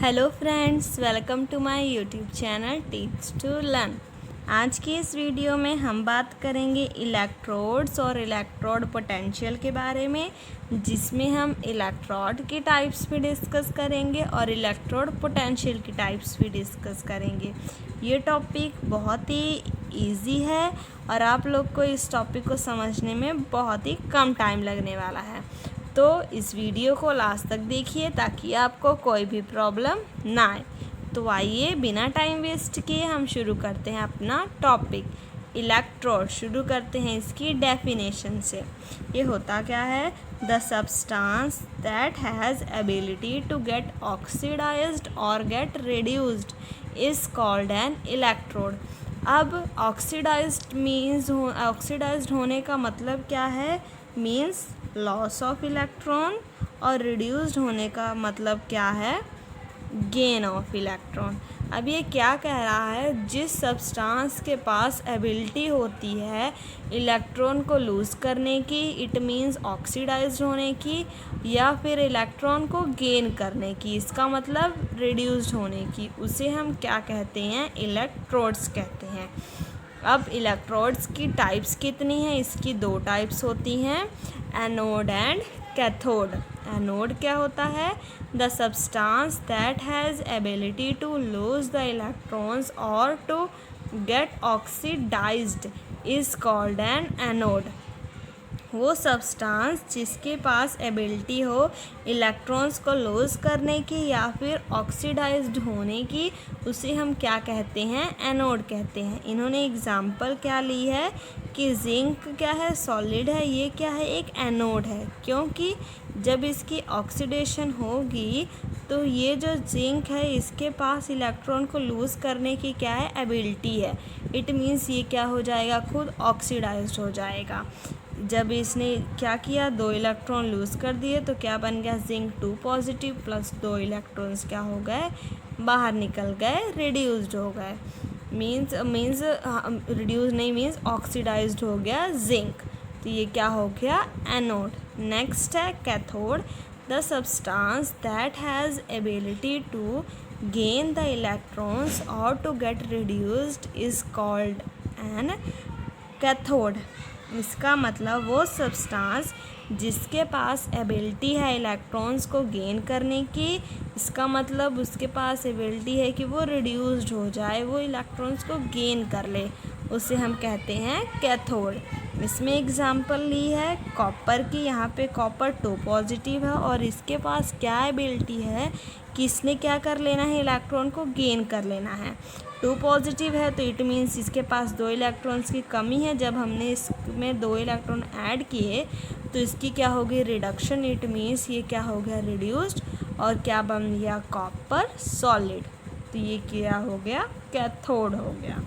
Hello friends, welcome to my YouTube channel teach to learn. आज की इस video में हम बात करेंगे इलेक्ट्रोड्स और इलेक्ट्रोड पोटेंशियल के बारे में, जिसमें हम इलेक्ट्रोड के टाइप्स भी डिस्कस करेंगे और इलेक्ट्रोड पोटेंशियल की टाइप्स भी डिस्कस करेंगे। ये टॉपिक बहुत ही इजी है और आप लोग को इस टॉपिक को समझने में बहुत ही कम टाइम लगने वाला है। तो इस वीडियो को लास्ट तक देखिए ताकि आपको कोई भी प्रॉब्लम ना आए। तो आइए बिना टाइम वेस्ट किए हम शुरू करते हैं अपना टॉपिक। इलेक्ट्रोड शुरू करते हैं इसकी डेफिनेशन से। ये होता क्या है? The substance that has ability to get oxidised और get reduced is called an electrode. अब ऑक्सीडाइज्ड होने का मतलब क्या है? मीन्स लॉस ऑफ इलेक्ट्रॉन, और रिड्यूस्ड होने का मतलब क्या है? Gain of electron. अब ये क्या कह रहा है? जिस सब्सटेंस के पास एबिलिटी होती है इलेक्ट्रॉन को लूज़ करने की, इट मीन्स ऑक्सीडाइज्ड होने की, या फिर इलेक्ट्रॉन को गेन करने की, इसका मतलब रिड्यूस्ड होने की, उसे हम क्या कहते हैं? इलेक्ट्रोड्स कहते हैं। अब इलेक्ट्रोड्स की टाइप्स कितनी हैं? इसकी दो टाइप्स होती हैं, एनोड एंड कैथोड। एनोड क्या होता है? The substance that has ability to lose the electrons और to get oxidised is called an anode. वो सब्सटेंस जिसके पास एबिलिटी हो इलेक्ट्रॉन्स को लूज़ करने की या फिर ऑक्सीडाइज्ड होने की, उसे हम क्या कहते हैं? एनोड कहते हैं। इन्होंने एग्जाम्पल क्या ली है कि जिंक क्या है? सॉलिड है। ये क्या है? एक एनोड है, क्योंकि जब इसकी ऑक्सीडेशन होगी तो ये जो जिंक है इसके पास इलेक्ट्रॉन को लूज़ करने की क्या है? एबिलिटी है। इट मीन्स ये क्या हो जाएगा? खुद ऑक्सीडाइज्ड हो जाएगा। जब इसने क्या किया? 2 इलेक्ट्रॉन लूज़ कर दिए तो क्या बन गया? जिंक 2 पॉजिटिव प्लस 2 इलेक्ट्रॉन्स क्या हो गए? बाहर निकल गए, रिड्यूस्ड हो गए। मीन्स रिड्यूस नहीं, मीन्स ऑक्सीडाइज्ड हो गया जिंक। तो ये क्या हो गया? एनोड। नेक्स्ट है cathode. The substance that has ability to gain the electrons और to get reduced is called an cathode. इसका मतलब वो सब्सटेंस जिसके पास एबिलिटी है इलेक्ट्रॉन्स को गेन करने की, इसका मतलब उसके पास एबिलिटी है कि वो रिड्यूस्ड हो जाए, वो इलेक्ट्रॉन्स को गेन कर ले, उसे हम कहते हैं कैथोड। इसमें एग्जांपल ली है कॉपर की। यहाँ पे कॉपर 2 पॉजिटिव है और इसके पास क्या एबिलिटी है कि इसने क्या कर लेना है? इलेक्ट्रॉन को गेन कर लेना है। 2 पॉजिटिव है तो इट मीन्स इसके पास 2 इलेक्ट्रॉन्स की कमी है। जब हमने इसमें 2 इलेक्ट्रॉन ऐड किए तो इसकी क्या होगी? रिडक्शन। इट मीन्स ये क्या हो गया? रिड्यूस्ड। और क्या बन गया? Copper solid. तो ये क्या हो गया? कैथोड हो गया।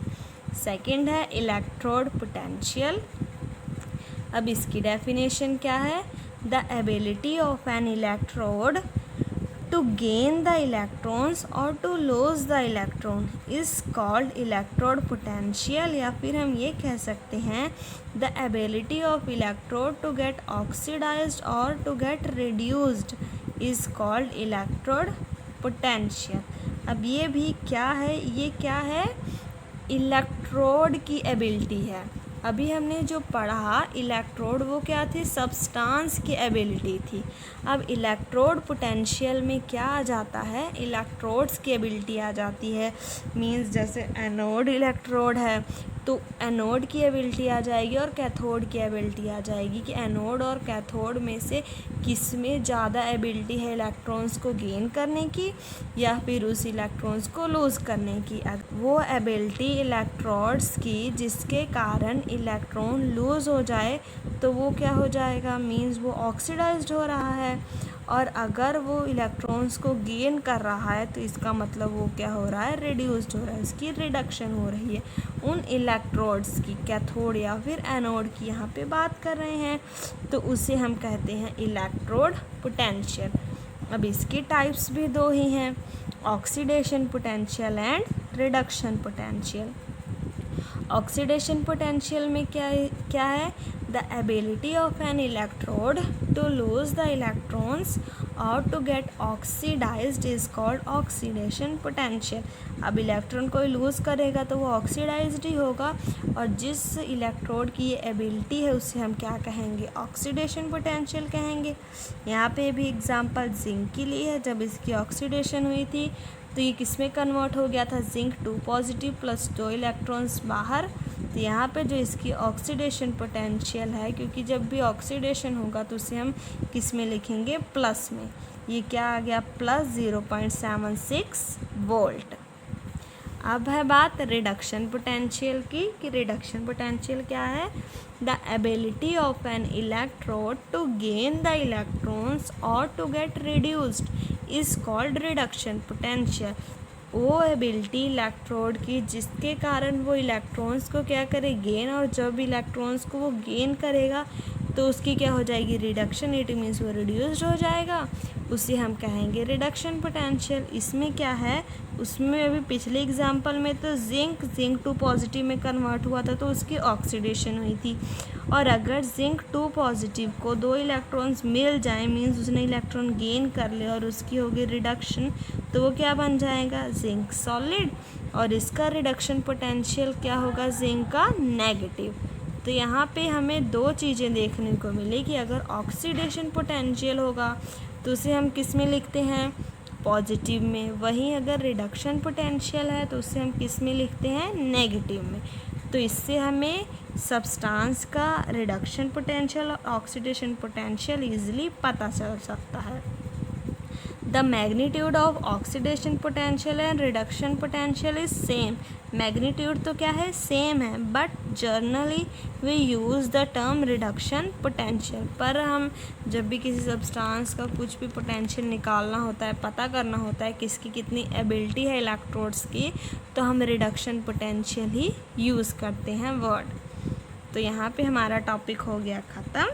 सेकंड है इलेक्ट्रोड पोटेंशियल। अब इसकी डेफिनेशन क्या है? The ability of an electrode to gain the electrons or to lose the electron is called electrode potential, या फिर हम ये कह सकते हैं the ability of electrode to get oxidized or to get reduced is called electrode potential। अब ये भी क्या है? ये क्या है? इलेक्ट्रोड की एबिलिटी है। अभी हमने जो पढ़ा इलेक्ट्रोड, वो क्या थी? सब्सटेंस की एबिलिटी थी। अब इलेक्ट्रोड पोटेंशियल में क्या आ जाता है? इलेक्ट्रोड्स की एबिलिटी आ जाती है। मींस जैसे एनोड इलेक्ट्रोड है तो एनोड की एबिलिटी आ जाएगी और कैथोड की एबिलिटी आ जाएगी कि एनोड और कैथोड में से किस में ज़्यादा एबिलिटी है इलेक्ट्रॉन्स को गेन करने की या फिर उस इलेक्ट्रॉन्स को लूज़ करने की। वो एबिलिटी इलेक्ट्रोड्स की जिसके कारण इलेक्ट्रॉन लूज़ हो जाए तो वो क्या हो जाएगा? मीन्स वो ऑक्सीडाइज्ड हो रहा है। और अगर वो इलेक्ट्रॉन्स को गेन कर रहा है तो इसका मतलब वो क्या हो रहा है? रिड्यूस्ड हो रहा है, इसकी रिडक्शन हो रही है। उन इलेक्ट्रोड्स की, कैथोड या फिर एनोड की यहाँ पे बात कर रहे हैं, तो उसे हम कहते हैं इलेक्ट्रोड पोटेंशियल। अब इसकी टाइप्स भी 2 ही हैं, oxidation potential and reduction potential. Oxidation potential में क्या है? The ability of an electrode to lose the electrons और to get oxidised is called oxidation potential. अब इलेक्ट्रॉन कोई लूज़ करेगा तो वो ऑक्सीडाइज्ड ही होगा, और जिस इलेक्ट्रोड की ये एबिलिटी है उसे हम क्या कहेंगे, ऑक्सीडेशन पोटेंशियल कहेंगे। यहाँ पे भी एग्जांपल जिंक की ली है। जब इसकी ऑक्सीडेशन हुई थी तो ये किस में कन्वर्ट हो गया था, जिंक 2 पॉजिटिव प्लस 2 इलेक्ट्रॉन्स बाहर। तो यहाँ पे जो इसकी ऑक्सीडेशन पोटेंशियल है, क्योंकि जब भी ऑक्सीडेशन होगा तो उसे हम किस में लिखेंगे, प्लस में। ये क्या आ गया, प्लस 0.76 वोल्ट। अब है बात रिडक्शन पोटेंशियल की, कि रिडक्शन पोटेंशियल क्या है, the ability of an electrode to gain the electrons और to get reduced is called reduction potential. वो एबिलिटी इलेक्ट्रोड की जिसके कारण वो इलेक्ट्रॉन्स को क्या करे, गेन, और जब इलेक्ट्रॉन्स को वो गेन करेगा तो उसकी क्या हो जाएगी, रिडक्शन। इट मीन्स वो रिड्यूस्ड हो जाएगा, उसे हम कहेंगे रिडक्शन पोटेंशियल। इसमें क्या है, उसमें अभी पिछले एग्जांपल में तो जिंक 2 पॉजिटिव में कन्वर्ट हुआ था तो उसकी ऑक्सीडेशन हुई थी, और अगर जिंक 2 पॉजिटिव को 2 इलेक्ट्रॉन्स मिल जाए, मीन्स उसने इलेक्ट्रॉन गेन कर ले और उसकी होगी रिडक्शन, तो वो क्या बन जाएगा, जिंक सॉलिड, और इसका रिडक्शन पोटेंशियल क्या होगा, जिंक का नेगेटिव। तो यहाँ पे हमें दो चीज़ें देखने को मिली कि अगर ऑक्सीडेशन पोटेंशियल होगा तो उसे हम किस में लिखते हैं, पॉजिटिव में, वहीं अगर रिडक्शन पोटेंशियल है तो उसे हम किस में लिखते हैं, नेगेटिव में। तो इससे हमें सब्सटेंस का रिडक्शन पोटेंशियल और ऑक्सीडेशन पोटेंशियल ईजिली पता चल सकता है। The magnitude of oxidation potential and reduction potential is same. Magnitude तो क्या है, सेम है, but generally we use the term reduction potential. पर हम जब भी किसी सब्सटेंस का कुछ भी पोटेंशियल निकालना होता है, पता करना होता है किसकी कितनी एबिलिटी है इलेक्ट्रोड्स की, तो हम रिडक्शन पोटेंशियल ही यूज़ करते हैं वर्ड। तो यहाँ पे हमारा टॉपिक हो गया ख़त्म।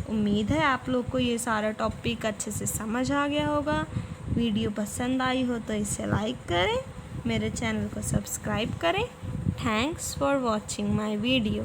उम्मीद है आप लोग को ये सारा टॉपिक अच्छे से समझ आ गया होगा। वीडियो पसंद आई हो तो इसे लाइक करें, मेरे चैनल को सब्सक्राइब करें। Thanks for watching my video.